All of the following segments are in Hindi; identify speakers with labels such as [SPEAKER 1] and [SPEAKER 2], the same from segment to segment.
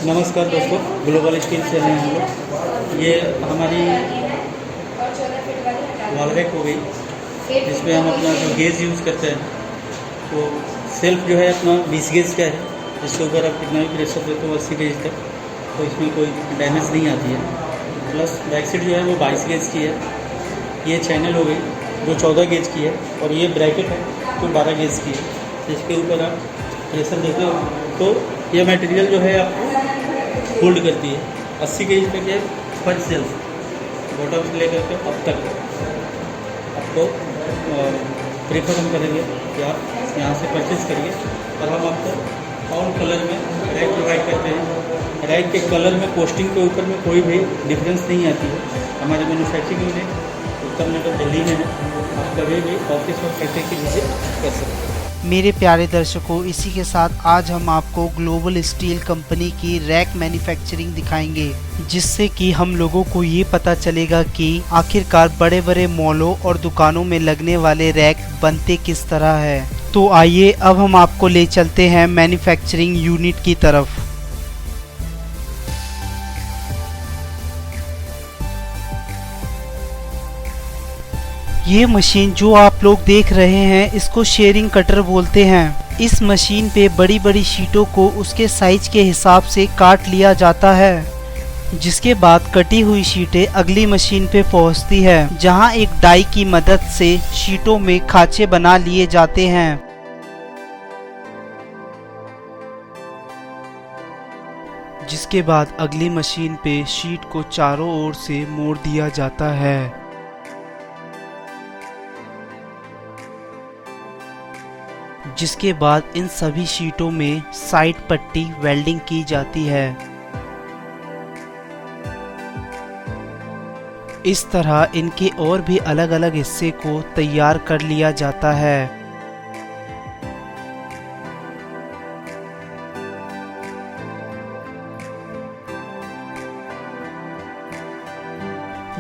[SPEAKER 1] नमस्कार दोस्तों, ग्लोबल स्टील से हैं हम लोग। ये हमारी वॉल रैक हो गई, जिसमें हम अपना जो गेज यूज़ करते हैं, तो सेल्फ जो है अपना 20 गेज का है, जिसके ऊपर आप कितना भी प्रेशर देते हो 80 गेज तक, तो इसमें कोई डैमेज नहीं आती है। प्लस बैक साइड जो है वो 22 गेज की है। ये चैनल हो गई जो 14 गेज की है, और ये ब्रैकेट है जो 12 गेज की है, जिसके ऊपर आप प्रेशर देते हो तो ये मटेरियल जो है आपको होल्ड करती है। 80 केजी तक ये फर्स्ट सेल्स बॉटम से लेकर के अब तक आपको प्रेफर हम करेंगे कि आप यहाँ से परचेज़ करिए। और हम आपको ऑल कलर में रैक प्रोवाइड करते हैं। रैक के कलर में पोस्टिंग के ऊपर में कोई भी डिफरेंस नहीं आती है। हमारे मैन्युफैक्चरिंग यूनिट उत्तर नगर दिल्ली में है। आप कभी भी ऑफिस और फैक्ट्री की विजिट कर सकते हैं।
[SPEAKER 2] मेरे प्यारे दर्शकों, इसी के साथ आज हम आपको ग्लोबल स्टील कंपनी की रैक मैन्युफैक्चरिंग दिखाएंगे, जिससे कि हम लोगों को ये पता चलेगा कि आखिरकार बड़े बड़े मॉलों और दुकानों में लगने वाले रैक बनते किस तरह है। तो आइए अब हम आपको ले चलते हैं मैन्युफैक्चरिंग यूनिट की तरफ। ये मशीन जो आप लोग देख रहे हैं, इसको शेयरिंग कटर बोलते हैं। इस मशीन पे बड़ी बड़ी शीटों को उसके साइज के हिसाब से काट लिया जाता है, जिसके बाद कटी हुई शीटें अगली मशीन पे पहुंचती है, जहां एक डाई की मदद से शीटों में खांचे बना लिए जाते हैं। जिसके बाद अगली मशीन पे शीट को चारों ओर से मोड़ दिया जाता है। जिसके बाद इन सभी शीटों में साइड पट्टी वेल्डिंग की जाती है। इस तरह इनके और भी अलग अलग हिस्से को तैयार कर लिया जाता है।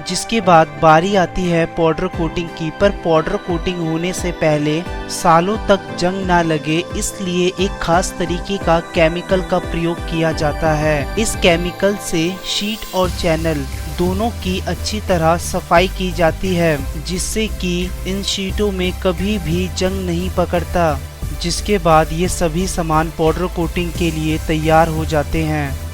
[SPEAKER 2] जिसके बाद बारी आती है पाउडर कोटिंग की। पर पाउडर कोटिंग होने से पहले सालों तक जंग ना लगे, इसलिए एक खास तरीके का केमिकल का प्रयोग किया जाता है। इस केमिकल से शीट और चैनल दोनों की अच्छी तरह सफाई की जाती है, जिससे कि इन शीटों में कभी भी जंग नहीं पकड़ता। जिसके बाद ये सभी सामान पाउडर कोटिंग के लिए तैयार हो जाते हैं।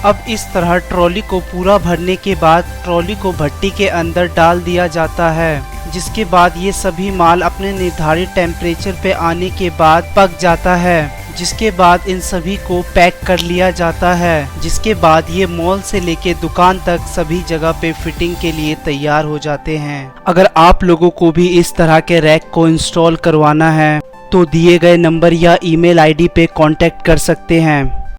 [SPEAKER 2] अब इस तरह ट्रॉली को पूरा भरने के बाद ट्रॉली को भट्टी के अंदर डाल दिया जाता है। जिसके बाद ये सभी माल अपने निर्धारित टेम्परेचर पे आने के बाद पक जाता है। जिसके बाद इन सभी को पैक कर लिया जाता है। जिसके बाद ये मॉल से लेके दुकान तक सभी जगह पे फिटिंग के लिए तैयार हो जाते हैं। अगर आप लोगों को भी इस तरह के रैक को इंस्टॉल करवाना है तो दिए गए नंबर या ईमेल आईडी पे कांटेक्ट कर सकते हैं।